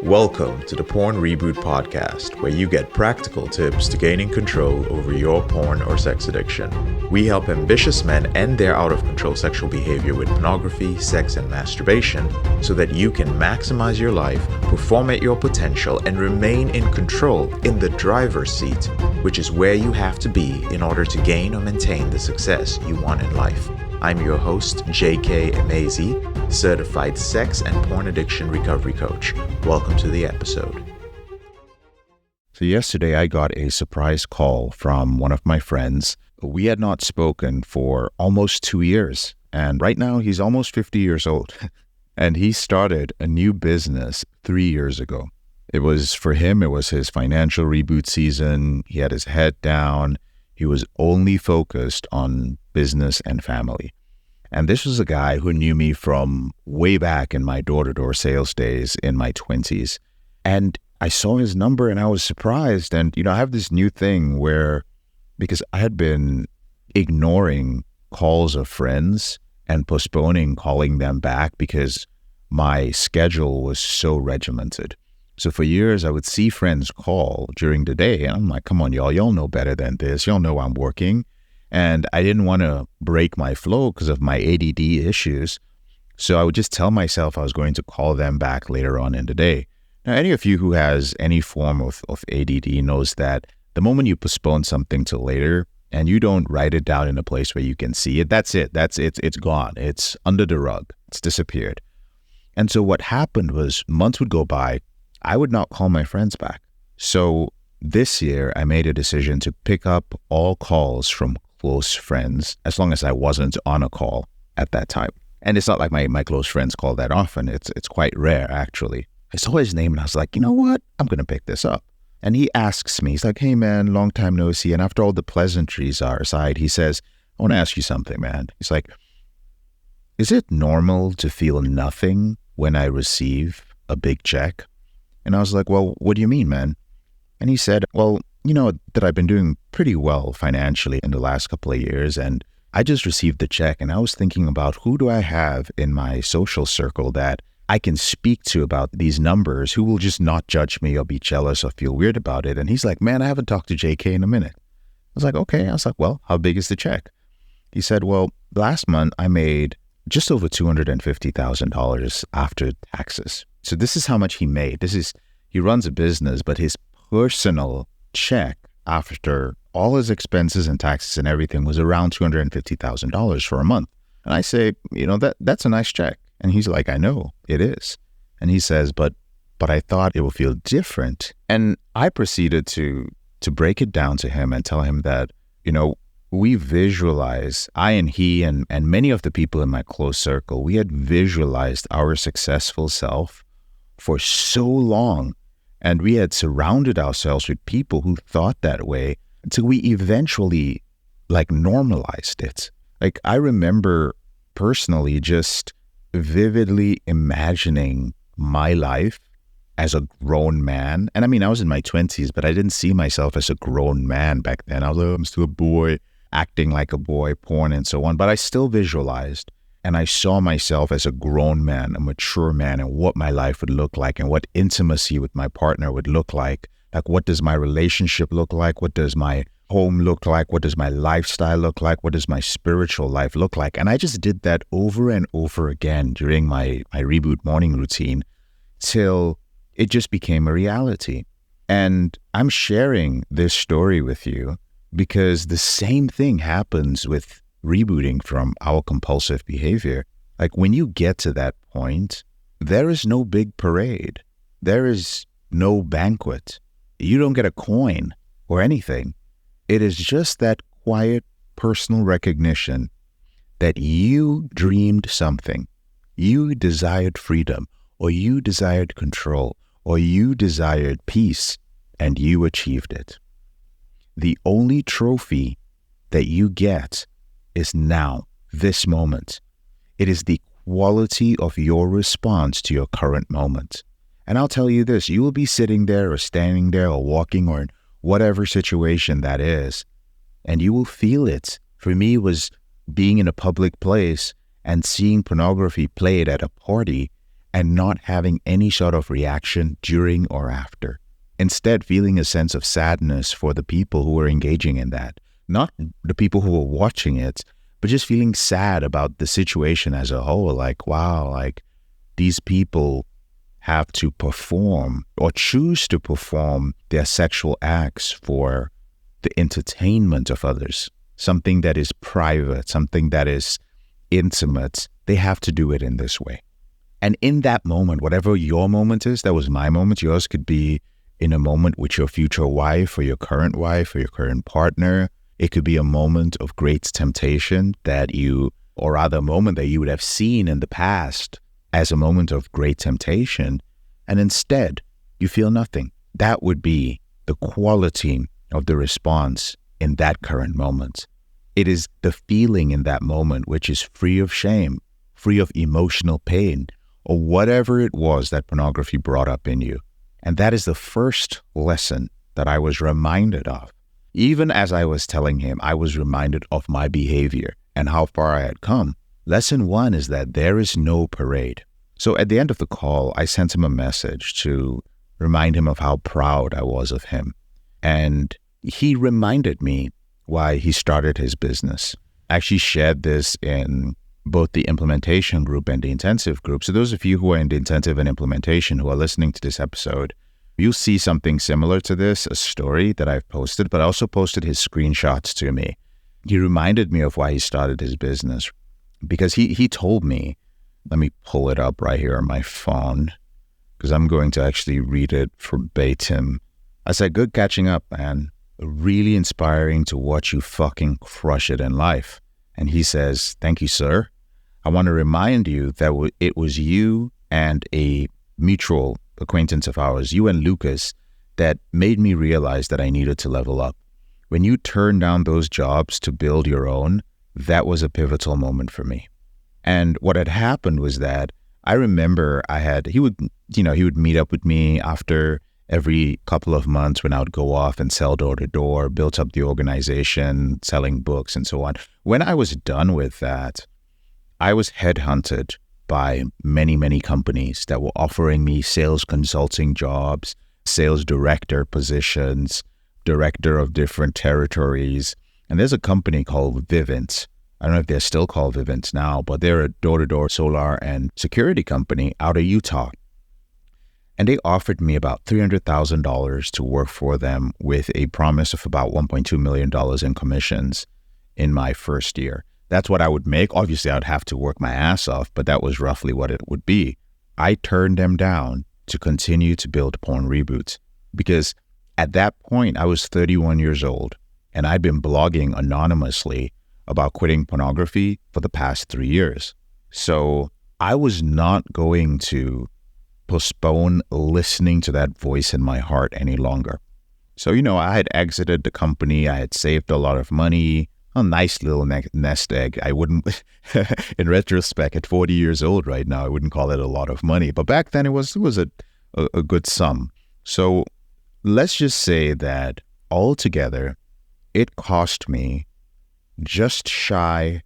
Welcome to the Porn Reboot podcast, where you get practical tips to gaining control over your porn or sex addiction. We help ambitious men end their out-of-control sexual behavior with pornography, sex, and masturbation so that you can maximize your life, perform at your potential, and remain in control in the driver's seat, which is where you have to be in order to gain or maintain the success you want in life. I'm your host, J.K. Emezi, certified sex and porn addiction recovery coach. Welcome to the episode. So yesterday I got a surprise call from one of my friends. We had not spoken for almost 2 years, and right now he's almost 50 years old. And he started a new business 3 years ago. It was his financial reboot season. He had his head down. He was only focused on business and family. And this was a guy who knew me from way back in my door-to-door sales days in my 20s. And I saw his number and I was surprised. And, I have this new thing where, because I had been ignoring calls of friends and postponing calling them back because my schedule was so regimented. So for years, I would see friends call during the day, and I'm like, come on, y'all know better than this. Y'all know I'm working. And I didn't want to break my flow because of my ADD issues. So I would just tell myself I was going to call them back later on in the day. Now, any of you who has any form of ADD knows that the moment you postpone something till later and you don't write it down in a place where you can see it, that's it. It's gone. It's under the rug. It's disappeared. And so what happened was months would go by. I would not call my friends back. So this year, I made a decision to pick up all calls from close friends, as long as I wasn't on a call at that time. And it's not like my close friends call that often. It's quite rare, actually. I saw his name and I was like, you know what? I'm going to pick this up. And he asks me, he's like, hey, man, long time no see. And after all the pleasantries are aside, he says, I want to ask you something, man. He's like, is it normal to feel nothing when I receive a big check? And I was like, well, what do you mean, man? And he said, well, that I've been doing pretty well financially in the last couple of years. And I just received the check and I was thinking about who do I have in my social circle that I can speak to about these numbers, who will just not judge me or be jealous or feel weird about it. And he's like, man, I haven't talked to JK in a minute. I was like, okay. I was like, well, how big is the check? He said, well, last month I made just over $250,000 after taxes. So this is how much he made. He runs a business, but his personal check after all his expenses and taxes and everything was around $250,000 for a month. And I say, that's a nice check. And he's like, I know it is. And he says, but I thought it would feel different. And I proceeded to break it down to him and tell him that, we visualize, I and he and many of the people in my close circle, we had visualized our successful self for so long. And we had surrounded ourselves with people who thought that way until we eventually normalized it. I remember personally just vividly imagining my life as a grown man. And I was in my 20s, but I didn't see myself as a grown man back then. I was like, I'm still a boy, acting like a boy, porn and so on. But I still visualized. And I saw myself as a grown man, a mature man, and what my life would look like and what intimacy with my partner would look like. What does my relationship look like? What does my home look like? What does my lifestyle look like? What does my spiritual life look like? And I just did that over and over again during my reboot morning routine till it just became a reality. And I'm sharing this story with you because the same thing happens with rebooting from our compulsive behavior. When you get to that point, there is no big parade. There is no banquet. You don't get a coin or anything. It is just that quiet personal recognition that you dreamed something. You desired freedom, or you desired control, or you desired peace, and you achieved it. The only trophy that you get is now, this moment. It is the quality of your response to your current moment. And I'll tell you this, you will be sitting there or standing there or walking or in whatever situation that is, and you will feel it. For me, it was being in a public place and seeing pornography played at a party and not having any sort of reaction during or after. Instead, feeling a sense of sadness for the people who were engaging in that. Not the people who were watching it, but just feeling sad about the situation as a whole. Like, wow, like these people have to perform or choose to perform their sexual acts for the entertainment of others. Something that is private, something that is intimate. They have to do it in this way. And in that moment, whatever your moment is, that was my moment. Yours could be in a moment with your future wife or your current partner. It could be a moment of great temptation or rather a moment that you would have seen in the past as a moment of great temptation. And instead, you feel nothing. That would be the quality of the response in that current moment. It is the feeling in that moment which is free of shame, free of emotional pain, or whatever it was that pornography brought up in you. And that is the first lesson that I was reminded of. Even as I was telling him, I was reminded of my behavior and how far I had come. Lesson 1 is that there is no parade. So at the end of the call, I sent him a message to remind him of how proud I was of him. And he reminded me why he started his business. I actually shared this in both the implementation group and the intensive group. So those of you who are in the intensive and implementation who are listening to this episode, you'll see something similar to this, a story that I've posted, but I also posted his screenshots to me. He reminded me of why he started his business because he told me, let me pull it up right here on my phone because I'm going to actually read it verbatim. I said, "Good catching up, man. Really inspiring to watch you fucking crush it in life." And he says, "Thank you, sir. I want to remind you that it was you and a mutual acquaintance of ours, you and Lucas, that made me realize that I needed to level up. When you turned down those jobs to build your own, that was a pivotal moment for me." And what had happened was that I remember he would meet up with me after every couple of months when I would go off and sell door to door, built up the organization, selling books and so on. When I was done with that, I was headhunted by many, many companies that were offering me sales consulting jobs, sales director positions, director of different territories. And there's a company called Vivint. I don't know if they're still called Vivint now, but they're a door-to-door solar and security company out of Utah. And they offered me about $300,000 to work for them with a promise of about $1.2 million in commissions in my first year. That's what I would make. Obviously, I'd have to work my ass off, but that was roughly what it would be. I turned them down to continue to build Porn Reboot because at that point, I was 31 years old and I'd been blogging anonymously about quitting pornography for the past 3 years. So I was not going to postpone listening to that voice in my heart any longer. So, I had exited the company. I had saved a lot of money, a nice little nest egg. I wouldn't, in retrospect, at 40 years old right now, I wouldn't call it a lot of money. But back then it was a good sum. So let's just say that altogether, it cost me just shy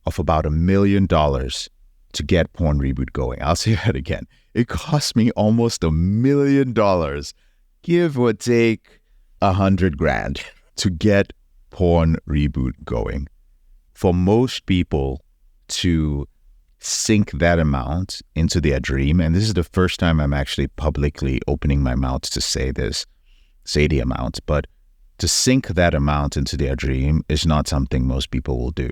of about $1 million to get Porn Reboot going. I'll say that again. It cost me almost $1 million, give or take $100,000 to get Porn Reboot going. For most people to sink that amount into their dream, and this is the first time I'm actually publicly opening my mouth to say the amount, but to sink that amount into their dream is not something most people will do.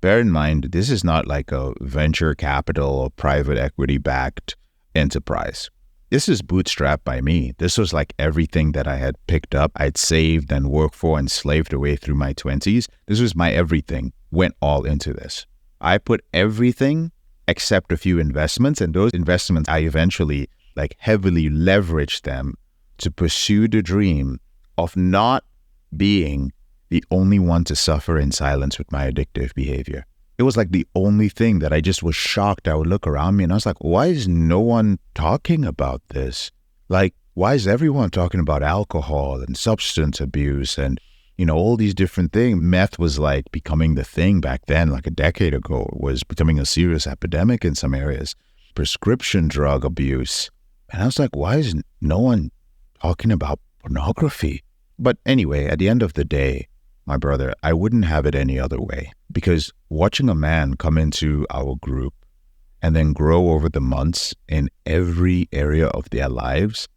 Bear in mind, this is not like a venture capital or private equity backed enterprise. This is bootstrapped by me. This was like everything that I had picked up, I'd saved and worked for and slaved away through my 20s. This was my everything, went all into this. I put everything except a few investments, and those investments, I eventually heavily leveraged them to pursue the dream of not being the only one to suffer in silence with my addictive behavior. It was like the only thing that I just was shocked. I would look around me and I was like, why is no one talking about this? Why is everyone talking about alcohol and substance abuse and, all these different things? Meth was becoming the thing back then, a decade ago. It was becoming a serious epidemic in some areas. prescription drug abuse. And I was like, why is no one talking about pornography? But anyway, at the end of the day, my brother, I wouldn't have it any other way, because watching a man come into our group and then grow over the months in every area of their lives,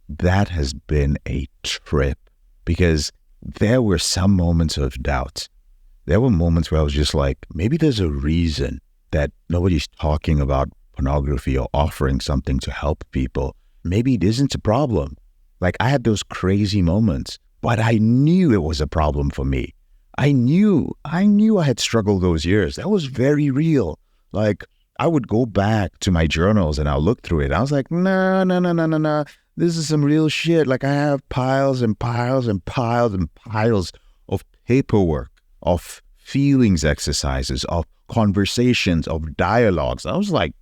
that has been a trip, because there were some moments of doubt. There were moments where I was just like, maybe there's a reason that nobody's talking about pornography or offering something to help people. Maybe it isn't a problem. Like, I had those crazy moments, but I knew it was a problem for me. I knew I had struggled those years. That was very real. Like, I would go back to my journals and I'll look through it. I was like, no. This is some real shit. Like, I have piles and piles and piles and piles of paperwork, of feelings exercises, of conversations, of dialogues. I was like,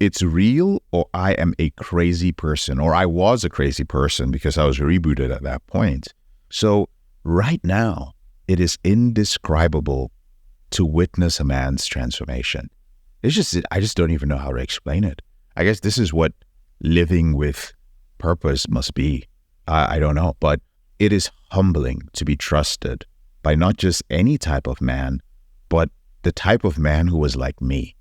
it's real, or I am a crazy person, or I was a crazy person because I was rebooted at that point. So right now, it is indescribable to witness a man's transformation. I just don't even know how to explain it. I guess this is what living with purpose must be. I don't know, but it is humbling to be trusted by not just any type of man, but the type of man who was like me,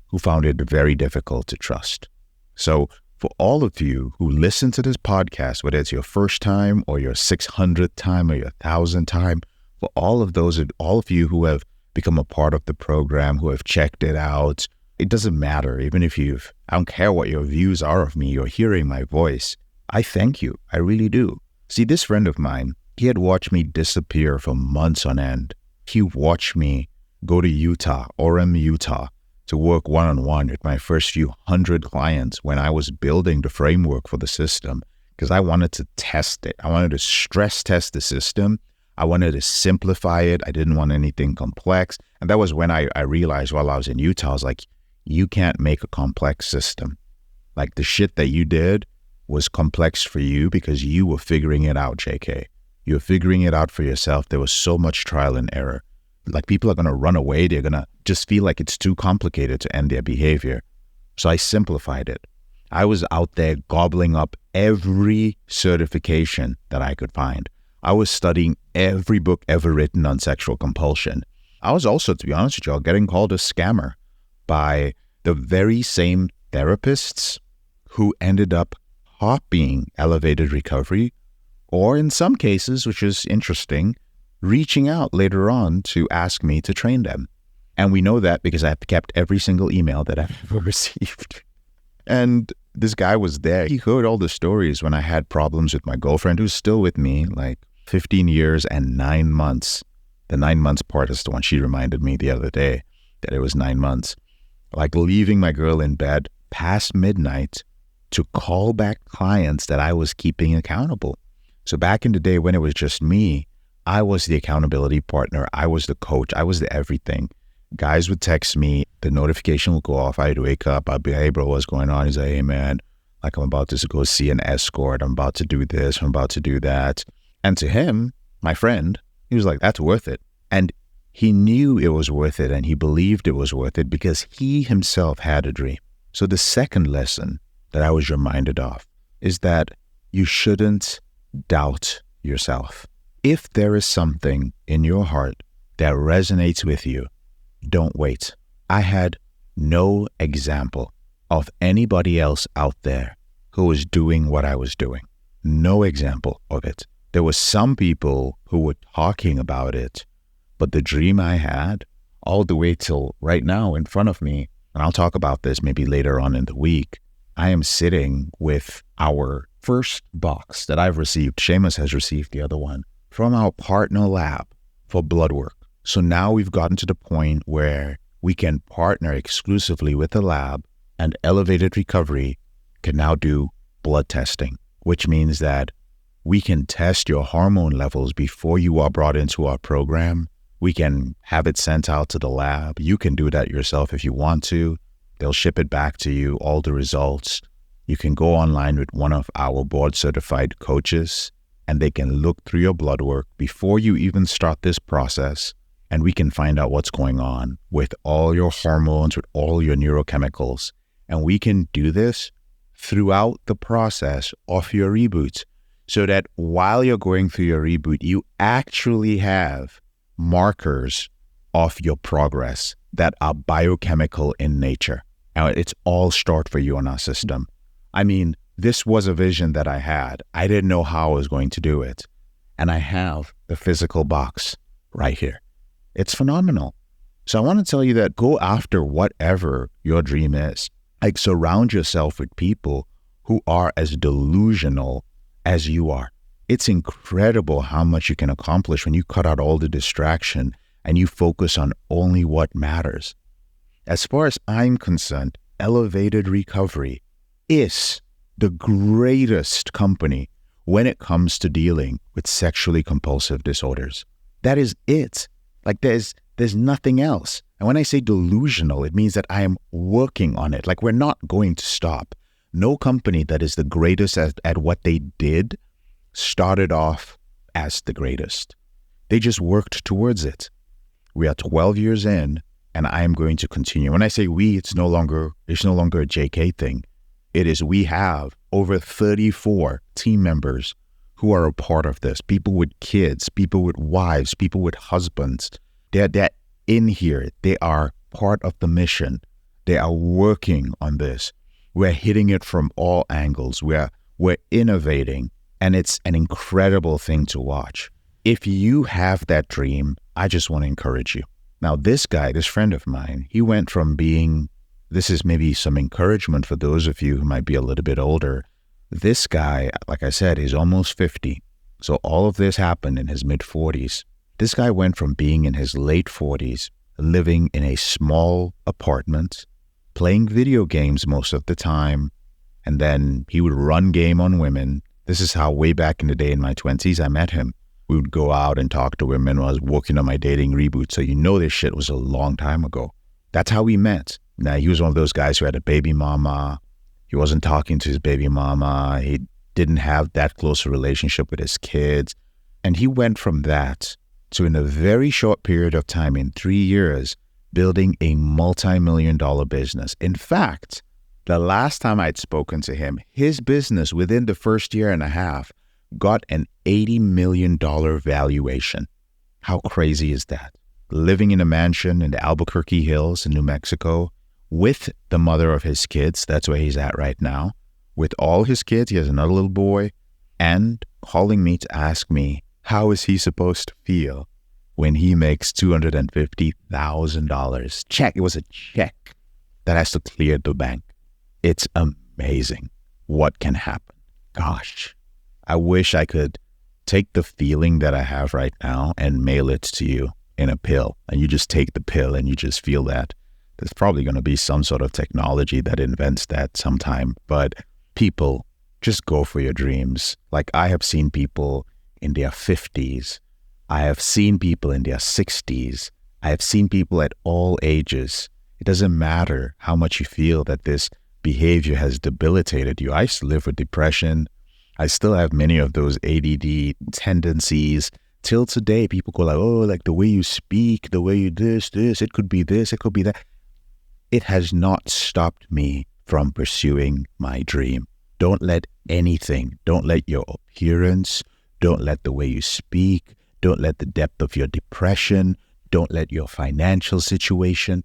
who found it very difficult to trust. So for all of you who listen to this podcast, whether it's your first time or your 600th time or your 1000th time, for all of you who have become a part of the program, who have checked it out, it doesn't matter. Even if I don't care what your views are of me, you're hearing my voice. I thank you. I really do. See, this friend of mine, he had watched me disappear for months on end. He watched me go to Utah, Orem, Utah, to work one-on-one with my first few hundred clients when I was building the framework for the system, because I wanted to test it. I wanted to stress test the system. I wanted to simplify it. I didn't want anything complex. And that was when I realized while I was in Utah, I was like, you can't make a complex system. Like, the shit that you did was complex for you because you were figuring it out, JK. You were figuring it out for yourself. There was so much trial and error. Like, people are going to run away. They're going to just feel like it's too complicated to end their behavior. So I simplified it. I was out there gobbling up every certification that I could find. I was studying every book ever written on sexual compulsion. I was also, to be honest with y'all, getting called a scammer by the very same therapists who ended up copying elevated recovery, or in some cases, which is interesting, reaching out later on to ask me to train them. And we know that because I've kept every single email that I've ever received. And this guy was there. He heard all the stories when I had problems with my girlfriend, who's still with me, like 15 years and 9 months. The 9 months part is the one she reminded me the other day, that it was 9 months. Like, leaving my girl in bed past midnight to call back clients that I was keeping accountable. So back in the day when it was just me, I was the accountability partner. I was the coach. I was the everything. Guys would text me. The notification would go off. I'd wake up. I'd be, hey, bro, what's going on? He's like, hey, man, like, I'm about to go see an escort. I'm about to do this. I'm about to do that. And to him, my friend, he was like, that's worth it. And he knew it was worth it, and he believed it was worth it because he himself had a dream. So the second lesson that I was reminded of is that you shouldn't doubt yourself. If there is something in your heart that resonates with you, don't wait. I had no example of anybody else out there who was doing what I was doing. No example of it. There were some people who were talking about it, but the dream I had, all the way till right now in front of me, and I'll talk about this maybe later on in the week, I am sitting with our first box that I've received. Seamus has received the other one from our partner lab for blood work. So now we've gotten to the point where we can partner exclusively with the lab, and Elevated Recovery can now do blood testing, which means that we can test your hormone levels before you are brought into our program. We can have it sent out to the lab. You can do that yourself if you want to. They'll ship it back to you, all the results. You can go online with one of our board-certified coaches, and they can look through your blood work before you even start this process, and we can find out what's going on with all your hormones, with all your neurochemicals. And we can do this throughout the process of your reboot so that while you're going through your reboot, you actually have markers of your progress that are biochemical in nature. And it's all stored for you on our system. I mean, this was a vision that I had. I didn't know how I was going to do it. And I have the physical box right here. It's phenomenal. So I want to tell you that go after whatever your dream is. Like, surround yourself with people who are as delusional as you are. It's incredible how much you can accomplish when you cut out all the distraction and you focus on only what matters. As far as I'm concerned, Elevated Recovery is the greatest company when it comes to dealing with sexually compulsive disorders. That is it. Like, there's nothing else. And when I say delusional, it means that I am working on it. Like, we're not going to stop. No company that is the greatest at what they did started off as the greatest. They just worked towards it. We are 12 years in, and I am going to continue. When I say we, it's no longer a JK thing. It is, we have over 34 team members who are a part of this. People with kids, people with wives, people with husbands. They're in here. They are part of the mission. They are working on this. We're hitting it from all angles. We're innovating, and it's an incredible thing to watch. If you have that dream, I just want to encourage you. Now, this friend of mine, he went from being, this is maybe some encouragement for those of you who might be a little bit older. This guy, like I said, is almost 50. So all of this happened in his mid-40s. This guy went from being in his late 40s, living in a small apartment, playing video games most of the time, and then he would run game on women. This is how way back in the day in my 20s I met him. We would go out and talk to women while I was working on my dating reboot. So you know this shit was a long time ago. That's how we met. Now, he was one of those guys who had a baby mama. He wasn't talking to his baby mama. He didn't have that close a relationship with his kids. And he went from that to, in a very short period of time, in 3 years, building a multi-million-dollar business. In fact, the last time I'd spoken to him, his business within the first year and a half got an $80 million valuation. How crazy is that? Living in a mansion in the Albuquerque Hills in New Mexico with the mother of his kids. That's where he's at right now. With all his kids, he has another little boy, and calling me to ask me, how is he supposed to feel when he makes $250,000? Check. It was a check that has to clear the bank. It's amazing what can happen. Gosh, I wish I could take the feeling that I have right now and mail it to you in a pill. And you just take the pill and you just feel that. There's probably going to be some sort of technology that invents that sometime. But people, just go for your dreams. Like, I have seen people in their 50s. I have seen people in their 60s. I have seen people at all ages. It doesn't matter how much you feel that this behavior has debilitated you. I used to live with depression. I still have many of those ADD tendencies. Till today, people go like, oh, like the way you speak, the way you this, it could be this, it could be that. It has not stopped me from pursuing my dream. Don't let anything, don't let your appearance, don't let the way you speak, don't let the depth of your depression, don't let your financial situation,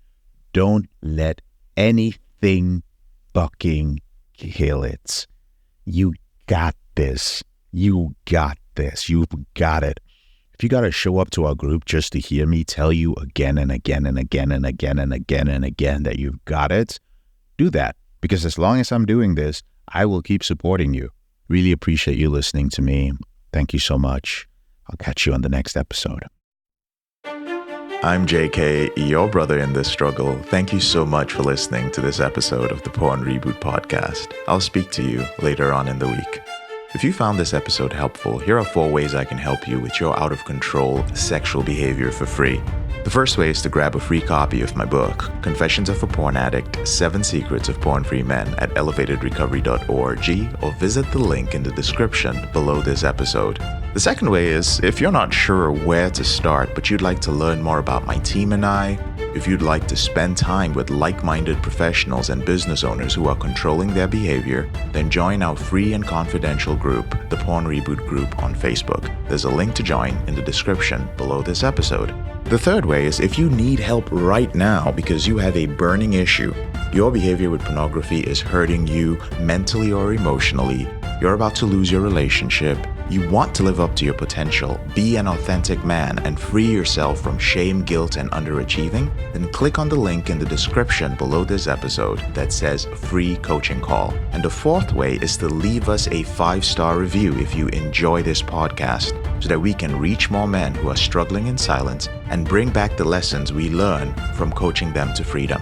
don't let anything fucking kill it. You got this. You got this. You've got it. If you got to show up to our group just to hear me tell you again and again and again and again and again and again that you've got it, do that. Because as long as I'm doing this, I will keep supporting you. Really appreciate you listening to me. Thank you so much. I'll catch you on the next episode. I'm JK, your brother in this struggle. Thank you so much for listening to this episode of the Porn Reboot podcast. I'll speak to you later on in the week. If you found this episode helpful, here are 4 ways I can help you with your out-of-control sexual behavior for free. The first way is to grab a free copy of my book, Confessions of a Porn Addict, 7 Secrets of Porn-Free Men at elevatedrecovery.org, or visit the link in the description below this episode. The second way is, if you're not sure where to start, but you'd like to learn more about my team and I, If you'd like to spend time with like-minded professionals and business owners who are controlling their behavior, then join our free and confidential group, the Porn Reboot Group on Facebook. There's a link to join in the description below this episode. The third way is if you need help right now because you have a burning issue, your behavior with pornography is hurting you mentally or emotionally, you're about to lose your relationship, you want to live up to your potential, be an authentic man, and free yourself from shame, guilt, and underachieving, then click on the link in the description below this episode that says free coaching call. And the fourth way is to leave us a 5-star review if you enjoy this podcast, so that we can reach more men who are struggling in silence and bring back the lessons we learn from coaching them to freedom.